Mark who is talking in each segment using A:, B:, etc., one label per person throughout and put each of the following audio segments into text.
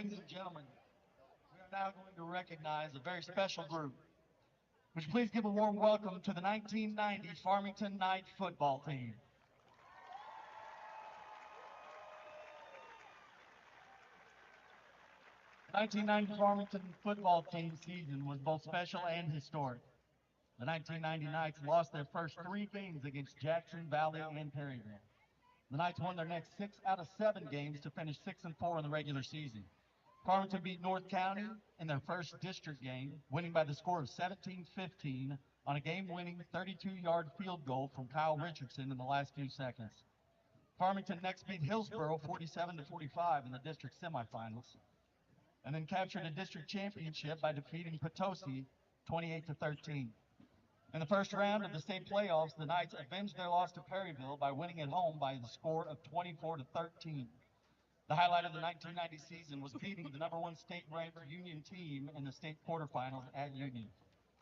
A: Ladies and gentlemen, we are now going to recognize a very special group. Would you please give a warm welcome to the 1990 Farmington Knight football team. The 1990 Farmington football team season was both special and historic. The 1990 Knights lost their first 3 games against Jackson, Valley, and Perryville. The Knights won their next 6 out of 7 games to finish 6-4 in the regular season. Farmington beat North County in their first district game, winning by the score of 17-15 on a game-winning 32-yard field goal from Kyle Richardson in the last few seconds. Farmington next beat Hillsboro 47-45 in the district semifinals, and then captured a district championship by defeating Potosi 28-13. In the first round of the state playoffs, the Knights avenged their loss to Perryville by winning at home by the score of 24-13. The highlight of the 1990 season was beating the #1 state-ranked Union team in the state quarterfinals at Union,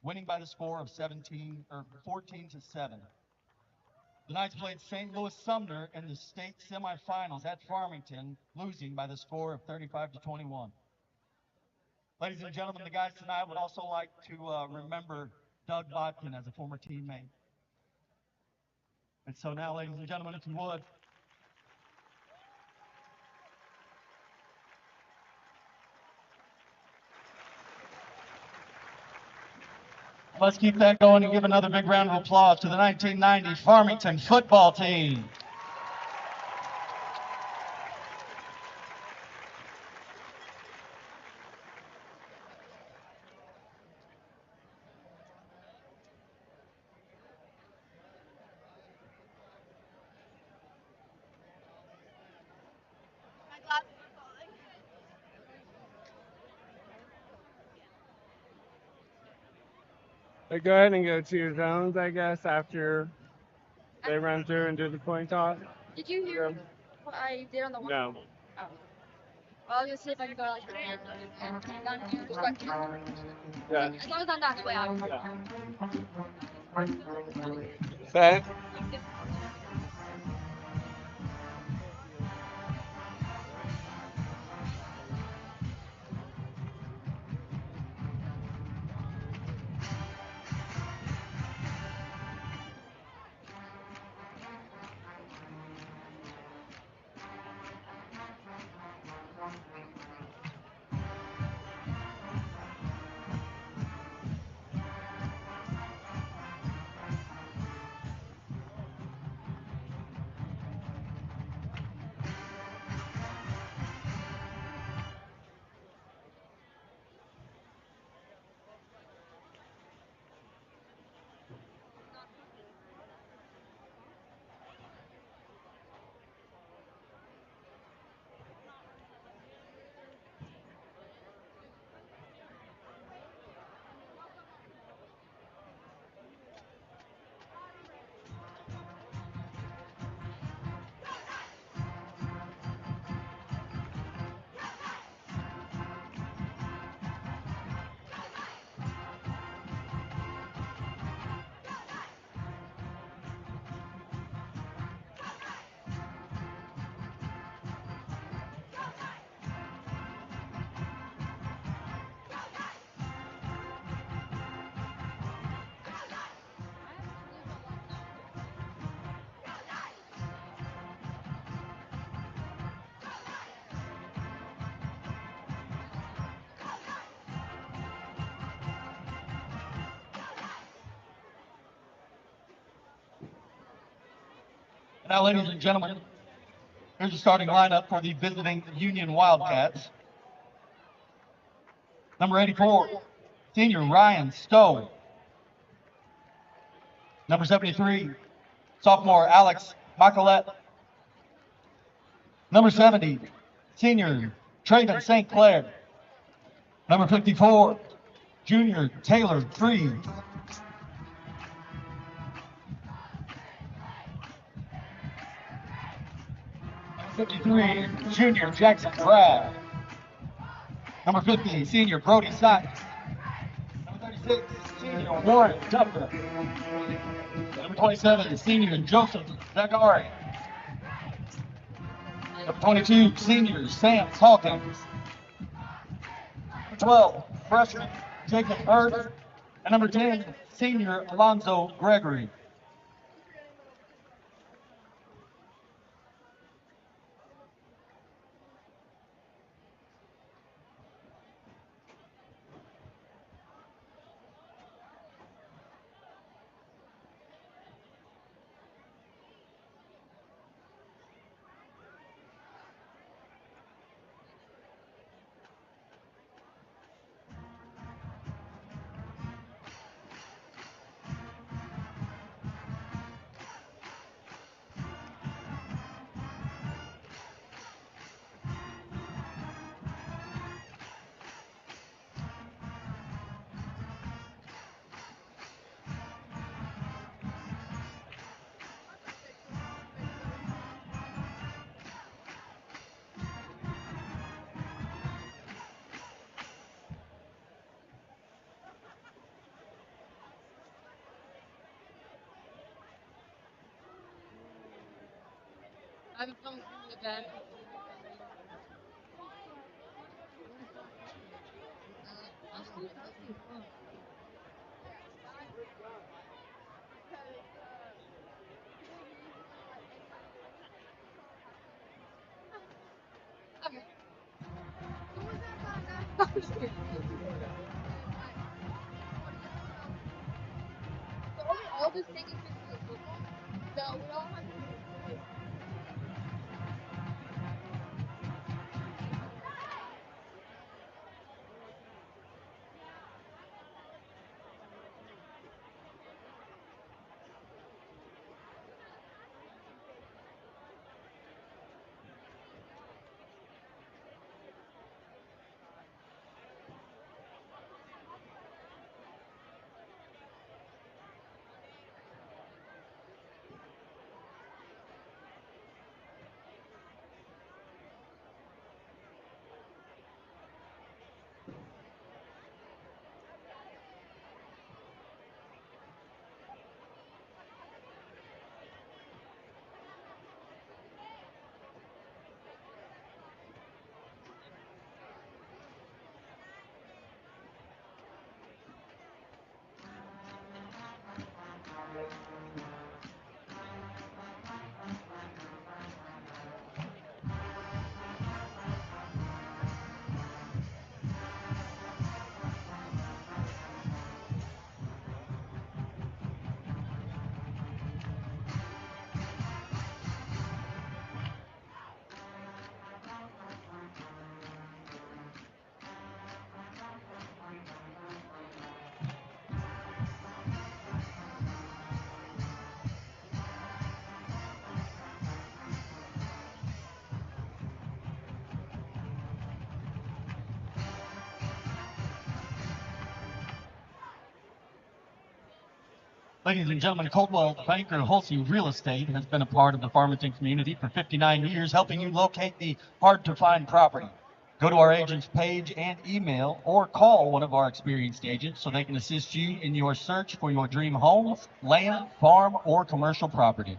A: winning by the score of 14-7. The Knights played St. Louis Sumner in the state semifinals at Farmington, losing by the score of 35-21. Ladies and gentlemen, the guys tonight would also like to remember Doug Bodkin as a former teammate. And so now, ladies and gentlemen, if you would, let's keep that going and give another big round of applause to the 1990 Farmington football team.
B: Go ahead and go to your zones, I guess, after they run through and do the coin toss.
C: Did you hear what I did on the one?
B: No.
C: Oh. Well, I was gonna see if I can go like
B: Yeah.
C: as long as I'm not in the way out.
B: Yeah. Set.
A: Now, ladies and gentlemen, here's the starting lineup for the visiting Union Wildcats. Number 84, senior Ryan Stowe. Number 73, sophomore Alex Michaelette. Number 70, senior Traven St. Clair. Number 54, junior Taylor Freed. 53, junior Jackson Brad. Number 50, senior Brody Sykes. Number 36, senior Warren Duffer. Number 27, senior Joseph Zagari. Number 22, senior Sam Hawkins. 12, freshman Jacob Earth, and number 10, senior Alonzo Gregory.
C: I'm from the event. Okay. So are we all just taking pictures of football? No, we all have to.
A: Ladies and gentlemen, Coldwell Banker Hulsey Real Estate has been a part of the Farmington community for 59 years, helping you locate the hard-to-find property. Go to our agent's page and email or call one of our experienced agents so they can assist you in your search for your dream home, land, farm, or commercial property.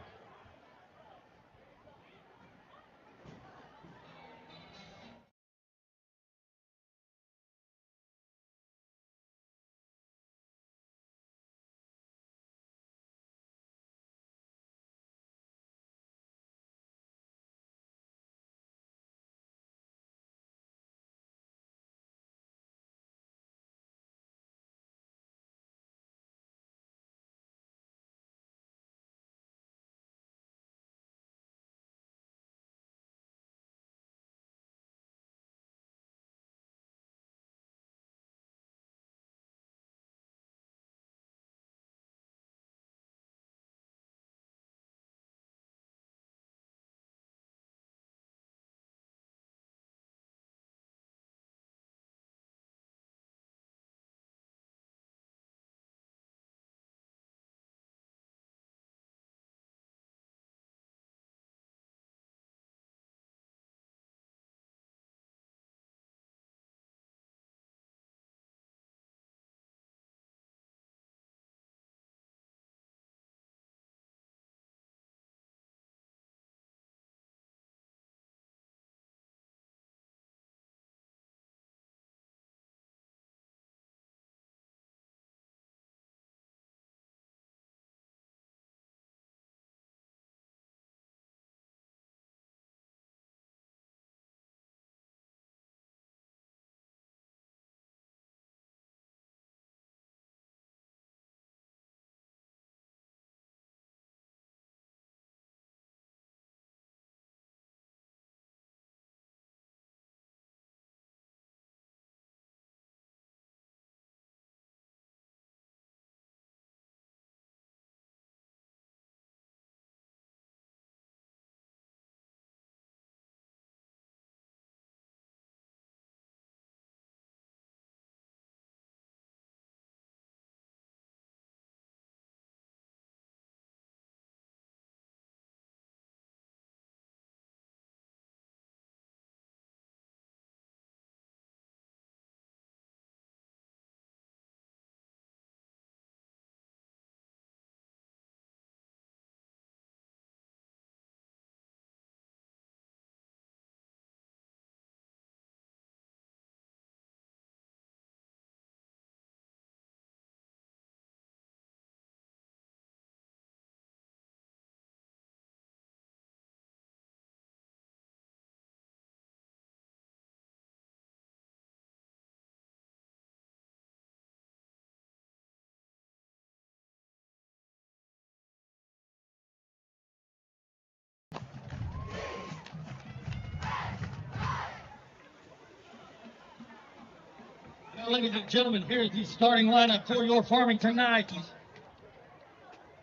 A: ladies and gentlemen, here's the starting lineup for your Farmington Knights.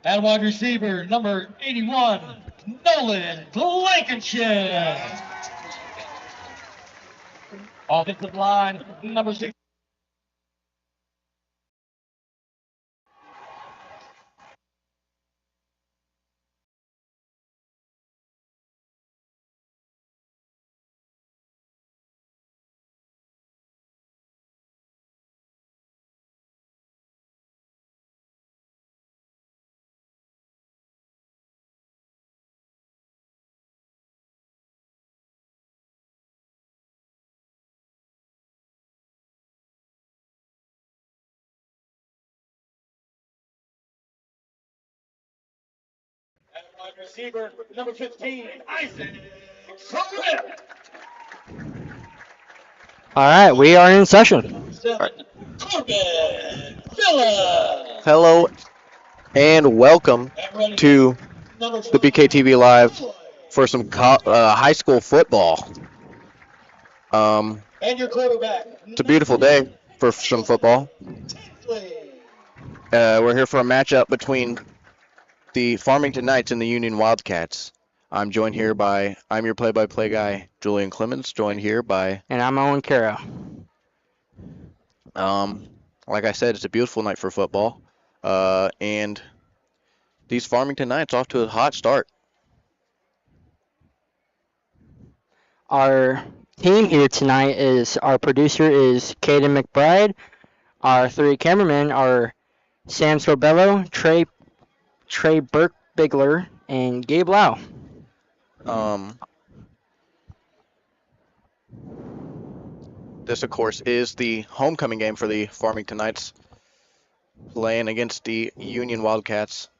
A: At wide receiver, number 81, Nolan Blankenship. Offensive line, number 6. At wide receiver, number 15, Isaac Swift.
D: All right, we are in session.
A: 7, Corbin Phillips.
E: Hello and welcome
A: At running
E: to
A: back, number
E: the
A: 5,
E: BKTV Live
A: Roy.
E: for some high school football.
A: And your quarterback,
E: It's a beautiful day for some football.
A: Tinsley.
E: We're here for a matchup between the Farmington Knights and the Union Wildcats. I'm your play-by-play guy, Julian Clemens, joined here by,
D: And I'm Owen Caro.
E: like I said, it's a beautiful night for football. And these Farmington Knights off to a hot start.
D: Our team here tonight our producer is Caden McBride. Our three cameramen are Sam Sorbello, Trey Burke Bigler, and Gabe Lau.
E: This, of course, is the homecoming game for the Farmington Knights, playing against the Union Wildcats.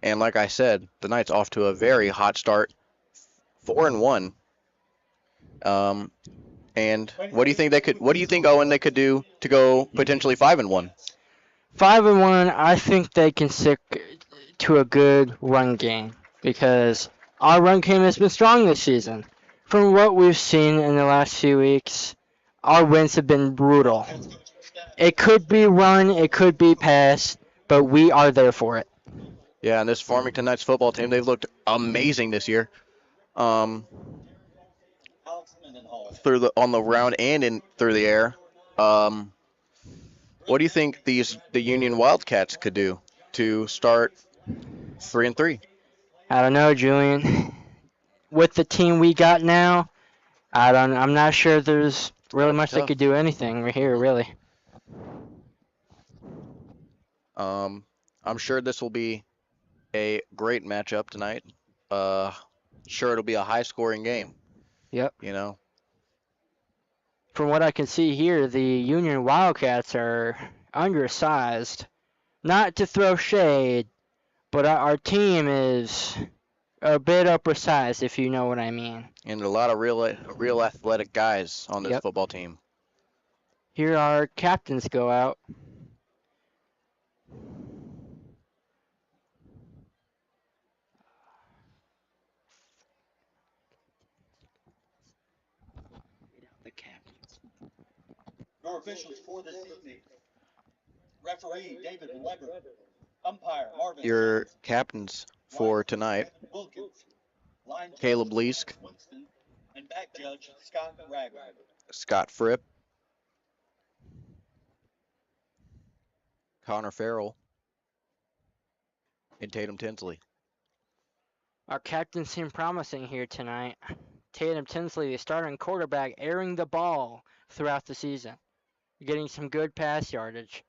E: And like I said, the Knights off to a very hot start, 4-1. And what do you think What do you think, Owen, they could do to go potentially 5-1?
D: 5-1, I think they can stick to a good run game because our run game has been strong this season. From what we've seen in the last few weeks, our wins have been brutal. It could be run, it could be pass, but we are there for it.
E: Yeah, and this Farmington Knights football team, they've looked amazing this year. On the ground and through the air. What do you think the Union Wildcats could do to start 3-3?
D: I don't know, Julian. With the team we got now, I'm not sure there's really much they
E: Tough.
D: could do anything right here, really.
E: I'm sure this will be a great matchup tonight. Sure it'll be a high-scoring game.
D: Yep.
E: You know.
D: From what I can see here, the Union Wildcats are undersized. Not to throw shade, but our team is a bit uppersized, if you know what I mean.
E: And a lot of real athletic guys on this
D: Yep.
E: football team.
D: Here our captains go out.
E: The captains.
A: Your officials for this evening. Referee David Weber. Umpire Marvin.
E: Your captains for tonight,
A: Wilkins. Line
E: Caleb
A: judge,
E: Leask,
A: Winston, and back judge Scott Ragland.
E: Scott Fripp, Connor Farrell, and Tatum Tinsley.
D: Our captains seem promising here tonight. Tatum Tinsley, the starting quarterback, airing the ball throughout the season, getting some good pass yardage.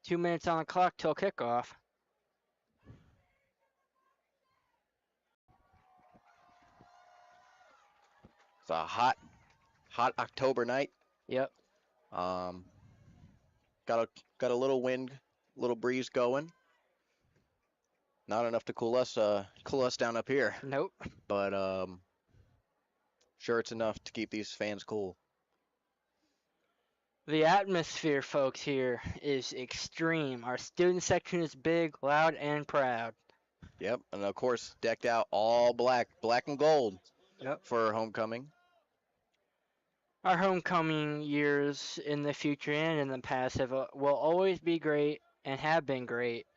D: Two minutes on the clock till kickoff.
E: It's a hot October night.
D: Yep.
E: Got a little wind, little breeze going. Not enough to cool us down up here,
D: Nope.
E: but sure it's enough to keep these fans cool.
D: The atmosphere, folks, here is extreme. Our student section is big, loud, and proud.
E: Yep, and of course decked out all black, black and gold
D: Yep.
E: for homecoming.
D: Our homecoming years in the future and in the past will always be great and have been great,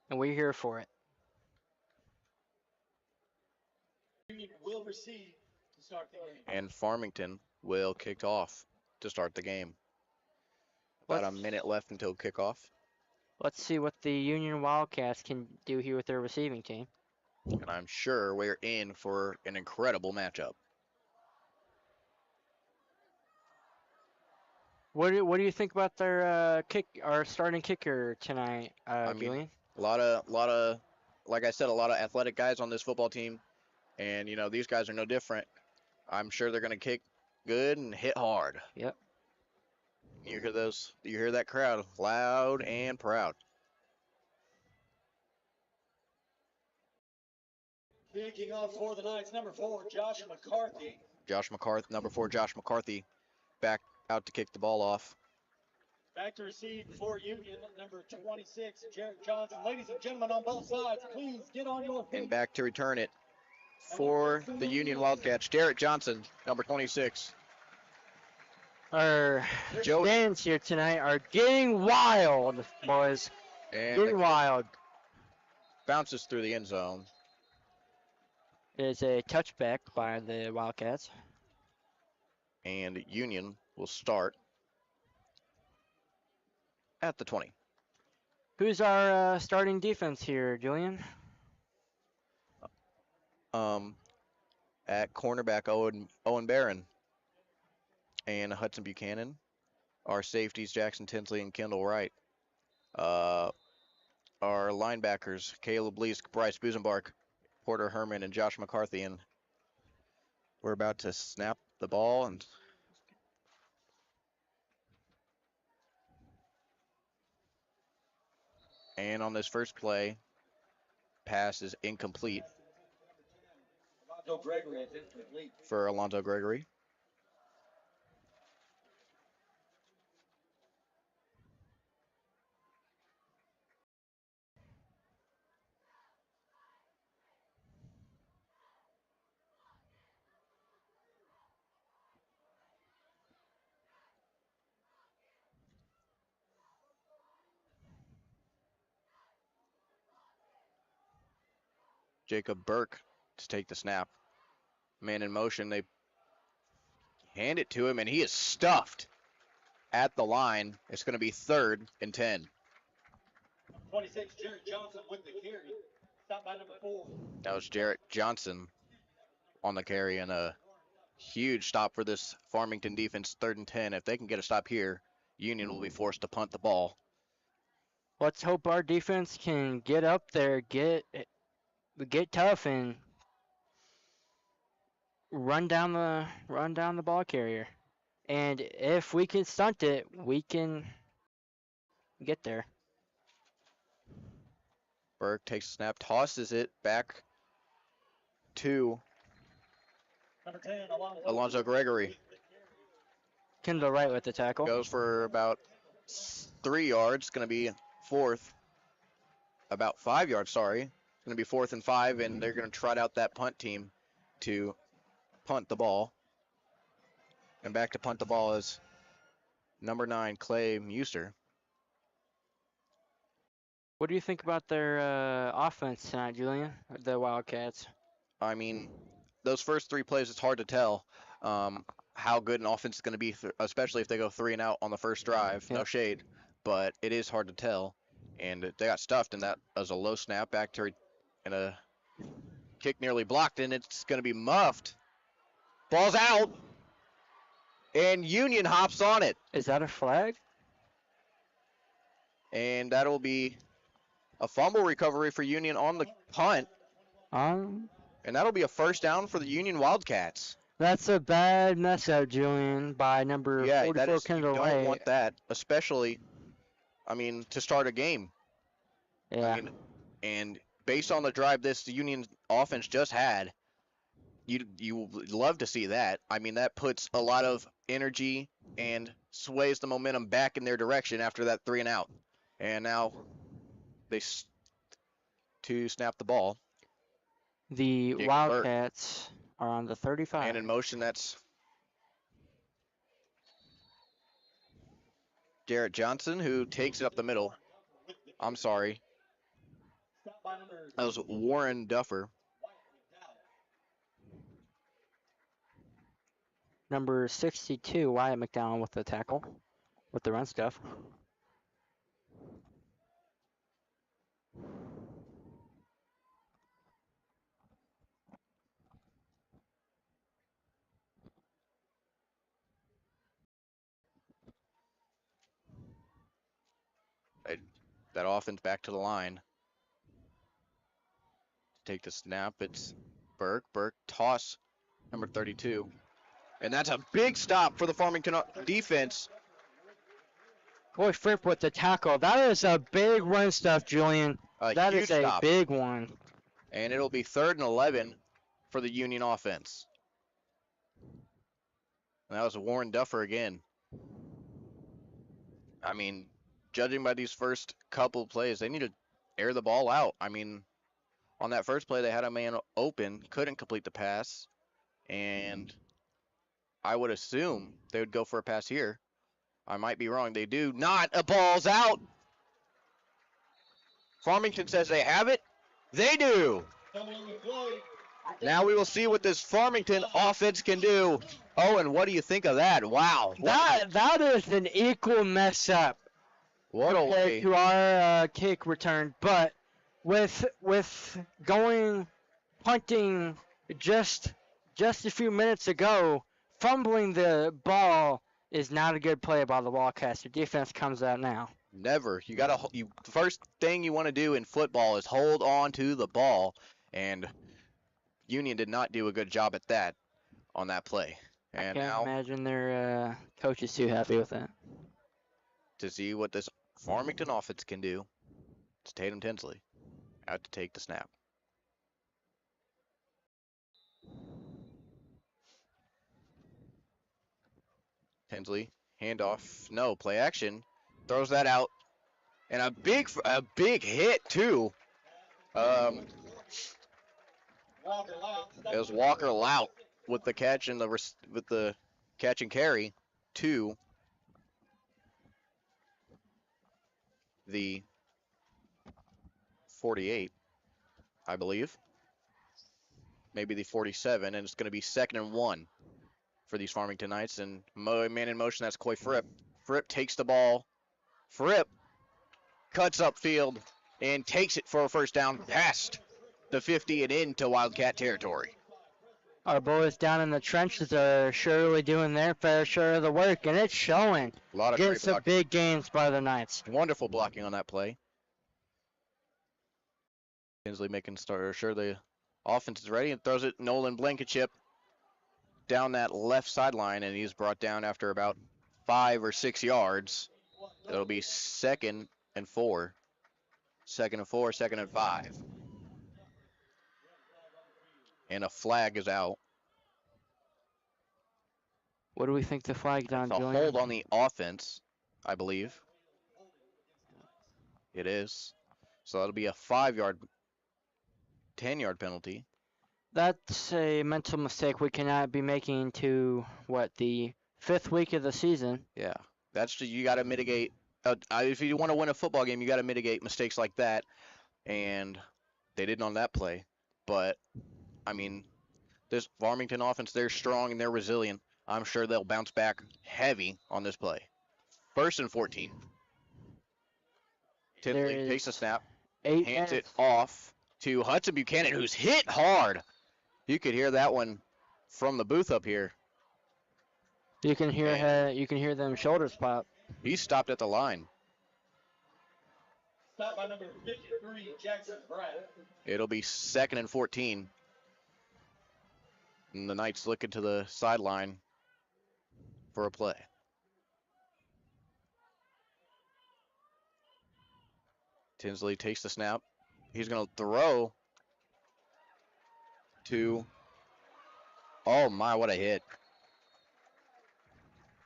D: and we're here for it.
A: Will receive to start the game.
E: And Farmington will kick off to start the game. About a minute left until kickoff,
D: Let's see what the Union Wildcats can do here with their receiving team.
E: and I'm sure we're in for an incredible matchup.
D: What do you think about their our starting kicker tonight,
E: I mean,
D: Julian?
E: a lot of, like I said, a lot of athletic guys on this football team, and these guys are no different. I'm sure they're gonna kick good and hit hard.
D: Yep.
E: You hear those? You hear that crowd, loud and proud.
A: Kicking off for the Knights, number 4, Josh McCarthy.
E: Number 4, Josh McCarthy, back out to kick the ball off.
A: Back to receive for Union, number 26, Jared Johnson. Ladies and gentlemen on both sides, please get on your feet.
E: And back to return it for the Union Wildcats, Jarrett Johnson, number 26.
D: Our fans here tonight are getting wild, boys.
E: And
D: Getting wild.
E: bounces through the end zone.
D: It is a touchback by the Wildcats.
E: And Union will start at the 20.
D: Who's our starting defense here, Julian?
E: At cornerback, Owen Barron and Hudson Buchanan. Our safeties, Jackson Tinsley and Kendall Wright. Our linebackers, Caleb Leask, Bryce Busenbark, Porter Herman, and Josh McCarthy. And we're about to snap the ball. And on this first play, pass is incomplete for Alonzo Gregory. Jacob Burke to take the snap. Man in motion. They hand it to him, and he is stuffed at the line. It's going to be 3rd and 10.
A: 26, Jared Johnson with the carry. Stop by number 4.
E: That was Jarrett Johnson on the carry, and a huge stop for this Farmington defense, 3rd and 10. If they can get a stop here, Union will be forced to punt the ball.
D: Let's hope our defense can get up there, get tough, and run down the ball carrier. And if we can stunt it, we can get there.
E: Burke takes a snap, tosses it back to
A: Number 10,
E: Alonzo Gregory.
D: Kendall Wright with the tackle.
E: Goes for about 3 yards. Going to be 4th. About 5 yards, sorry. It's going to be 4th and 5, and they're going to trot out that punt team to punt the ball. And back to punt the ball is number 9, Clay Muster.
D: What do you think about their offense tonight, Julian? The Wildcats.
E: I mean, those first 3 plays, it's hard to tell how good an offense is going to be, especially if they go 3 and out on the first drive. No shade, but it is hard to tell. And they got stuffed, and that was a low snap back to and a kick nearly blocked, and it's going to be muffed. Ball's out, and Union hops on it.
D: Is that a flag?
E: And that'll be a fumble recovery for Union on the punt. And that'll be a first down for the Union Wildcats.
D: That's a bad mess up, Julian, by number 44, Kendall Wright.
E: You don't want that, especially, to start a game.
D: Yeah.
E: And based on the drive the Union offense just had, you would love to see that. That puts a lot of energy and sways the momentum back in their direction after that 3 and out. And now they to snap the ball.
D: The
E: Jacob
D: Wildcats are on the
E: And
D: 35.
E: in motion, that's Jarrett Johnson, who takes it up the middle. I'm sorry. That was Warren Duffer.
D: Number 62, Wyatt McDowell with the tackle, with the run stuff.
E: That offense back to the line. Take the snap. It's Burke. Burke toss, number 32. And that's a big stop for the Farmington defense.
D: Boy, Fripp with the tackle. That is a big run stuff, Julian.
E: A
D: That
E: huge
D: is a
E: stop.
D: big one.
E: And it'll be 3rd and 11 for the Union offense. And that was Warren Duffer again. I mean, judging by these first couple plays, they need to air the ball out. I mean, on that first play, they had a man open, couldn't complete the pass, and I would assume they would go for a pass here. I might be wrong. They do not. A ball's out. Farmington says they have it. They do. Now we will see what this Farmington offense can do. Oh, and what do you think of that? Wow.
D: That is an equal mess up
E: What a
D: compared
E: way.
D: to our kick return. But with going punting just a few minutes ago, fumbling the ball is not a good play by the Wildcats. Your defense comes out now.
E: Never. The first thing you want to do in football is hold on to the ball, and Union did not do a good job at that on that play. And
D: Can't
E: now
D: imagine their coach is too happy with that.
E: to see what this Farmington offense can do, it's Tatum Tinsley out to take the snap. Tinsley, handoff, no, play action, throws that out, and a big hit too. It was Walker Lout with the catch and with the catch and carry to the 48, I believe. Maybe the 47, and it's going to be 2nd and 1 for these Farmington Knights. And man in motion, that's Coy Fripp. Fripp takes the ball. Fripp cuts upfield and takes it for a first down past the 50 and into Wildcat territory.
D: Our boys down in the trenches are surely doing their fair share of the work, and it's showing.
E: A lot of
D: Getting
E: great
D: some
E: blocking.
D: big gains by the Knights.
E: Wonderful blocking on that play. Tinsley making sure the offense is ready and throws it Nolan Blankenship down that left sideline, and he's brought down after about 5 or 6 yards. It'll be 2nd and 4. 2nd and 4, 2nd and 5. And a flag is out.
D: What do we think the flag's on,
E: It's a
D: Julian?
E: hold on the offense, I believe. It is. So that'll be a 5-yard, 10-yard penalty.
D: That's a mental mistake we cannot be making to, the 5th week of the season.
E: Yeah. You got to mitigate. If you want to win a football game, you got to mitigate mistakes like that. And they didn't on that play. But, I mean, this Farmington offense, they're strong and they're resilient. I'm sure they'll bounce back heavy on this play. 1st and 14. Tinsley takes the snap, hands it off to Hudson Buchanan, who's hit hard. You could hear that one from the booth up here.
D: You can hear them shoulders pop.
E: He stopped at the line.
A: Stop by number 53, Jackson Brett.
E: It'll be 2nd and 14. And the Knights looking to the sideline for a play. Tinsley takes the snap. He's going to throw to, oh my, what a hit.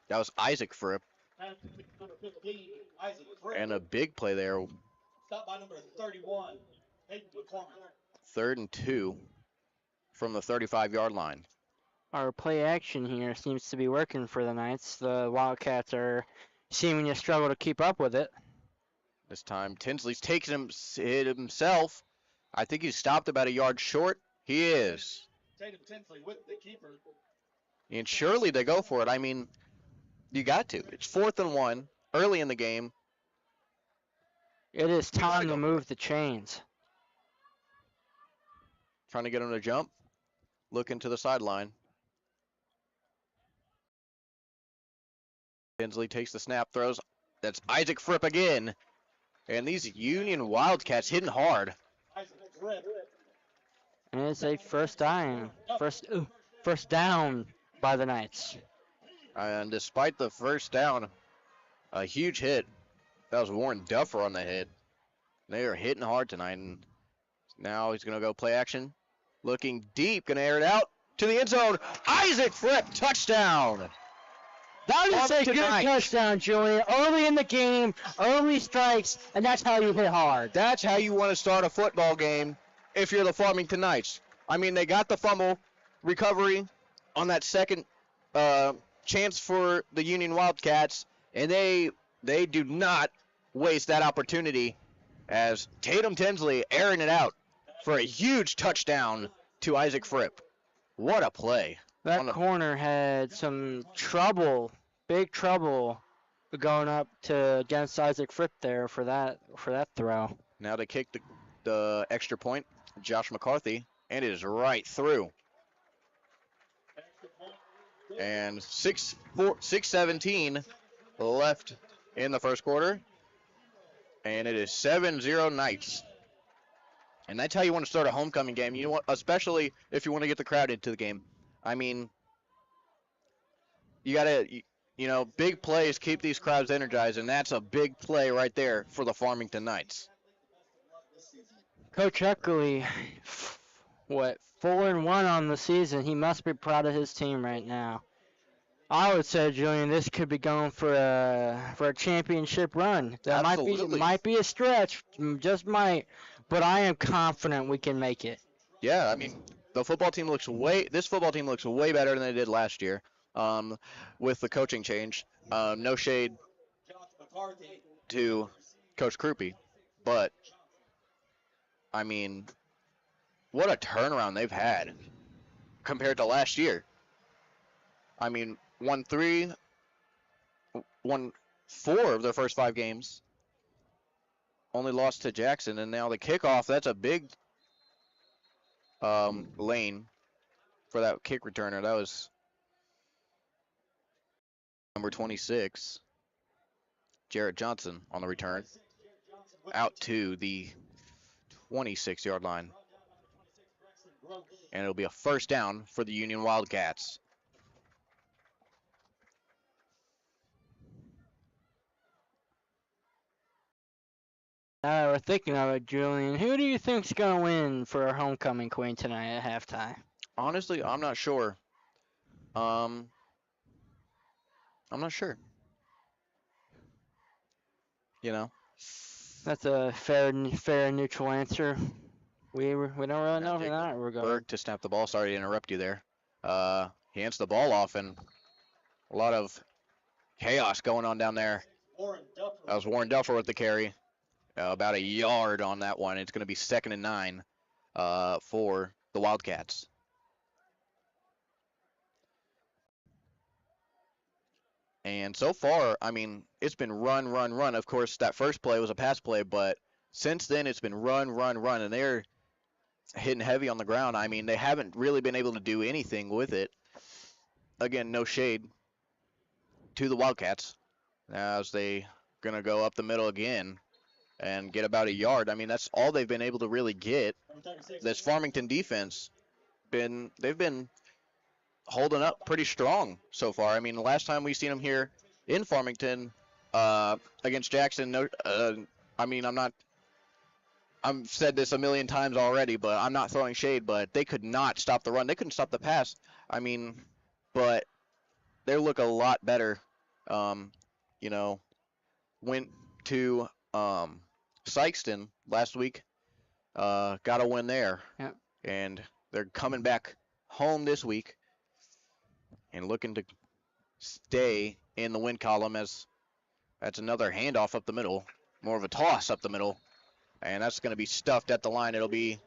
E: That was Isaac Fripp.
A: Number 15, Isaac Fripp.
E: And a big play there.
A: Stop by number 31, Hayden McCormick.
E: 3rd and 2. from the 35-yard line.
D: Our play action here seems to be working for the Knights. The Wildcats are seeming to struggle to keep up with it.
E: This time, Tinsley's taking it himself. I think he's stopped about a yard short. He is.
A: Tatum Tinsley with the keeper.
E: And surely they go for it. I mean, you got to. It's 4th and 1, early in the game.
D: It is
E: You gotta
D: time
E: go
D: to
E: for
D: move the chains.
E: Trying to get him to jump. Looking to the sideline. Tinsley takes the snap, throws. That's Isaac Fripp again. And these Union Wildcats hitting hard.
D: And it's a first down. First down by the Knights.
E: And despite the first down, a huge hit. That was Warren Duffer on the hit. They are hitting hard tonight. And now he's going to go play action. Looking deep, going to air it out to the end zone. Isaac Fripp, touchdown.
D: That is a good
E: Tonight.
D: touchdown, Julian. Early in the game, early strikes, and that's how you hit hard.
E: That's how you want to start a football game if you're the Farmington Knights. I mean, they got the fumble recovery on that second chance for the Union Wildcats, and they do not waste that opportunity as Tatum Tinsley airing it out for a huge touchdown to Isaac Fripp. What a play.
D: That corner had some trouble, big trouble, going up to against Isaac Fripp there for that throw.
E: Now they kick the extra point, Josh McCarthy, and it is right through. And 6:17 left in the first quarter. And it is 7-0 Knights. And that's how you want to start a homecoming game. You know what? Especially if you want to get the crowd into the game. I mean, you got to, big plays keep these crowds energized, and that's a big play right there for the Farmington Knights.
D: Coach Eckley, 4-1 on the season. He must be proud of his team right now. I would say, Julian, this could be going for a championship run. That
E: Absolutely.
D: might be a stretch, just might, but I am confident we can make it.
E: Yeah, I mean, this football team looks way better than they did last year. With the coaching change. No shade to Coach Krupe, but I mean, what a turnaround they've had compared to last year. I mean, won 4 of their first 5 games. Only lost to Jackson, and now the kickoff, that's a big lane for that kick returner. That was number 26, Jarrett Johnson on the return, out to the 26-yard line. And it'll be a first down for the Union Wildcats.
D: We're thinking of it, Julian. Who do you think's going to win for our homecoming queen tonight at halftime?
E: Honestly, I'm not sure. I'm not sure.
D: That's a fair and neutral answer. We don't really know for that. We're going.
E: Berg to snap the ball. Sorry to interrupt you there. He hands the ball off, and a lot of chaos going on down there. That was Warren Duffer with the carry. About a yard on that one. It's going to be 2nd and 9 for the Wildcats. And so far, I mean, it's been run, run, run. Of course, that first play was a pass play, but since then it's been run, run, run, and they're hitting heavy on the ground. I mean, they haven't really been able to do anything with it. Again, no shade to the Wildcats as they going to go up the middle again and get about a yard. I mean, that's all they've been able to really get. This Farmington defense, they've been holding up pretty strong so far. I mean, the last time we seen them here in Farmington against Jackson, I've said this a million times already, but I'm not throwing shade, but they could not stop the run. They couldn't stop the pass. I mean, but they look a lot better. Went to Sykeston last week, got a win there.
D: Yep.
E: And They're coming back home this week and looking to stay in the win column as that's another handoff up the middle, more of a toss up the middle, and that's going to be stuffed at the line. It'll be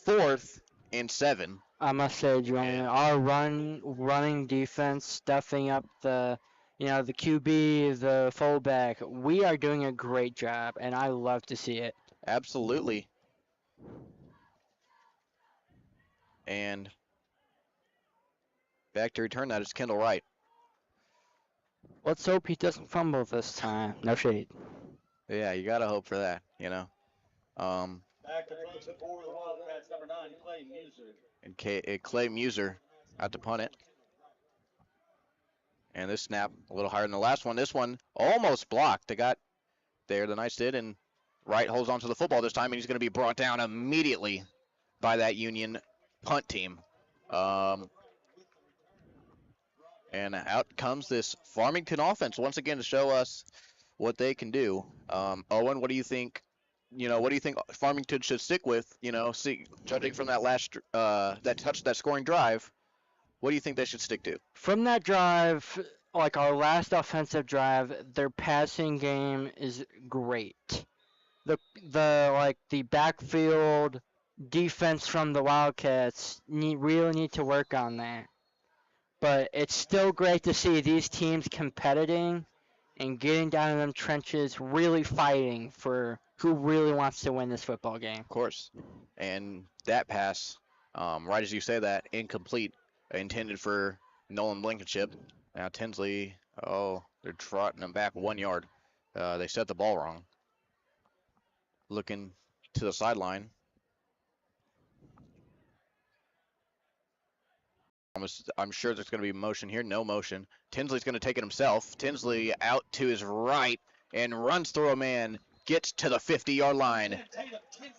E: 4th and 7.
D: I must say, Julian, our running defense, stuffing up the QB, the fullback, we are doing a great job, and I love to see it.
E: Absolutely. And back to return that is Kendall Wright.
D: Let's hope he doesn't fumble this time. No shade.
E: Yeah, you got to hope for that,
A: Back to throw to for the Wildcats, number 9, Clay Muser.
E: And Clay Muser out to punt it. And this snap a little higher than the last one. This one almost blocked. They got there, the Knights did, and Wright holds on to the football this time, and he's going to be brought down immediately by that Union punt team. And out comes this Farmington offense once again to show us what they can do. Owen, what do you think? What do you think Farmington should stick with? Judging from that scoring drive, what do you think they should stick to?
D: From that drive, like our last offensive drive, their passing game is great. The backfield defense from the Wildcats really need to work on that. But it's still great to see these teams competing and getting down in them trenches, really fighting for who really wants to win this football game.
E: Of course. And that pass, right as you say that, incomplete, intended for Nolan Blankenship. Now Tinsley, they're trotting him back 1 yard. They set the ball wrong. Looking to the sideline. I'm sure there's going to be motion here. No motion. Tinsley's going to take it himself. Tinsley out to his right and runs through a man. Gets to the 50-yard line.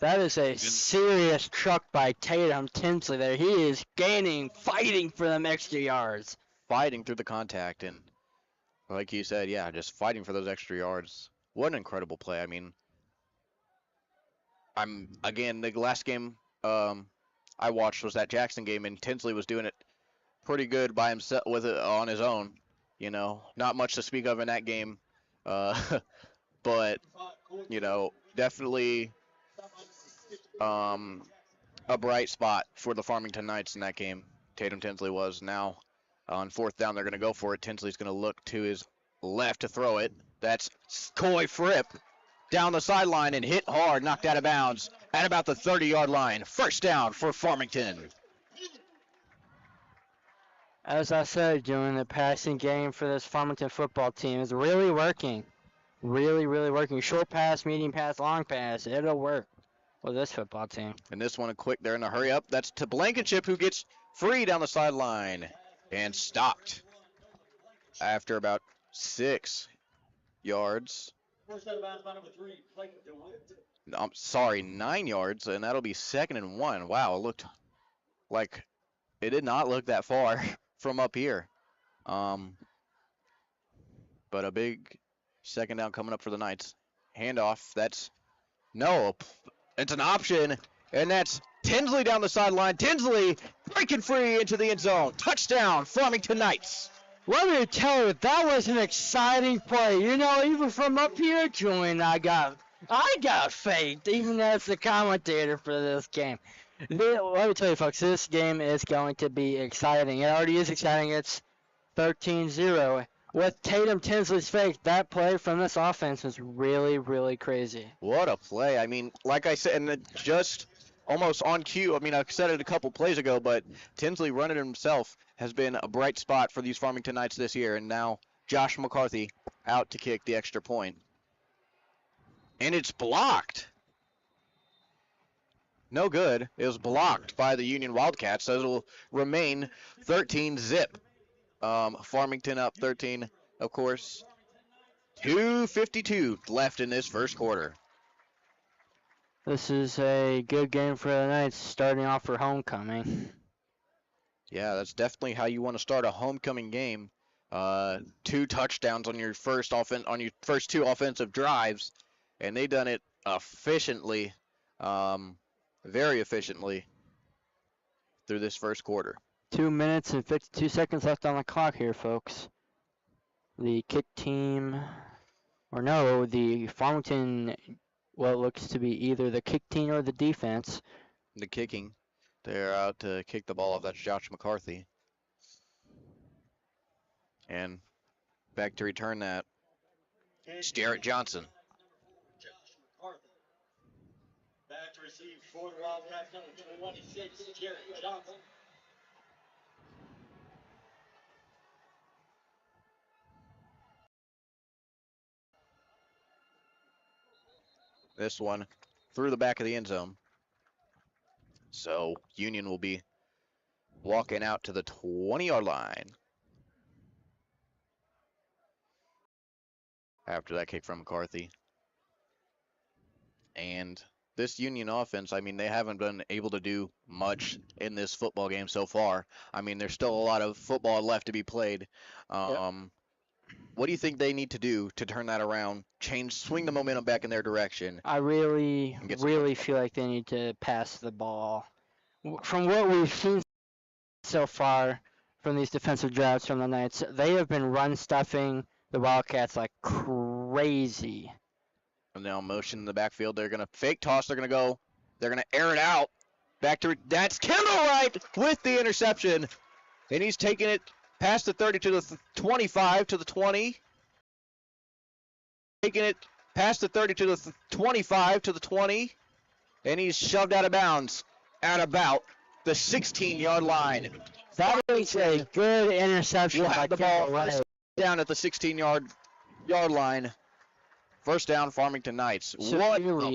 D: That is a serious truck by Tatum Tinsley there. He is fighting for them extra yards.
E: Fighting through the contact. And like you said, yeah, just fighting for those extra yards. What an incredible play. I mean, the last game I watched was that Jackson game, and Tinsley was doing it pretty good by himself with it on his own. Not much to speak of in that game, but definitely a bright spot for the Farmington Knights in that game. Tatum Tinsley was. Now on 4th down, they're going to go for it. Tinsley's going to look to his left to throw it. That's Coy Fripp down the sideline and hit hard, knocked out of bounds at about the 30-yard line. First down for Farmington.
D: As I said, doing the passing game for this Farmington football team is really working. Really, really working. Short pass, medium pass, long pass. It'll work with this football team.
E: And this one, they're in a hurry up. That's to Blankenship, who gets free down the sideline and stopped after about 6 yards.
A: First out of bounds by number 3, Clay.
E: I'm sorry, 9 yards, and that'll be 2nd and 1. Wow, it looked like it did not look that far from up here. But a big 2nd down coming up for the Knights. Handoff, it's an option, and that's Tinsley down the sideline. Tinsley breaking free into the end zone. Touchdown, Farmington Knights.
D: Let me tell you, that was an exciting play. Even from up here, Julian, I got faith, even as the commentator for this game. Let me tell you, folks, this game is going to be exciting. It already is exciting. It's 13-0. With Tatum Tinsley's fake, that play from this offense was really, really crazy.
E: What a play. I mean, like I said, and just almost on cue. I mean, I said it a couple plays ago, but Tinsley running himself has been a bright spot for these Farmington Knights this year. And now Josh McCarthy out to kick the extra point. And it's blocked. No good. It was blocked by the Union Wildcats, so it'll remain 13-zip. Farmington up 13, of course. 2:52 left in this first quarter.
D: This is a good game for the Knights, starting off for homecoming.
E: Yeah, that's definitely how you want to start a homecoming game. 2 touchdowns on your first 2 offensive drives, and they done it efficiently, very efficiently. through this first quarter.
D: 2 minutes and 52 seconds left on the clock here, folks. The kick team, or no, the Farmington, what looks to be either the kick team or the defense.
E: The kicking, they're out to kick the ball off. That's Josh McCarthy. And back to return that, it's Jarrett Johnson.
A: Back to receive for the Wildcats, number 26, Jarrett Johnson.
E: This one through the back of the end zone. So Union will be walking out to the 20-yard line. After that kick from McCarthy. And this Union offense, I mean, they haven't been able to do much in this football game so far. I mean, there's still a lot of football left to be played. What do you think they need to do to turn that around, swing the momentum back in their direction?
D: I really feel like they need to pass the ball. From what we've seen so far from these defensive drives from the Knights, they have been run stuffing the Wildcats like crazy.
E: And now motion in the backfield. They're going to fake toss. They're going to air it out. That's Kendall Wright with the interception. And he's taking it past the 30 to the 25 to the 20. Taking it past the 30 to the 25 to the 20. And he's shoved out of bounds at about the 16-yard line.
D: That is a good interception
E: We'll
D: by
E: have the
D: Kendall
E: ball
D: Wright.
E: down at the 16-yard line. First down, Farmington Knights.
D: So
E: What
D: really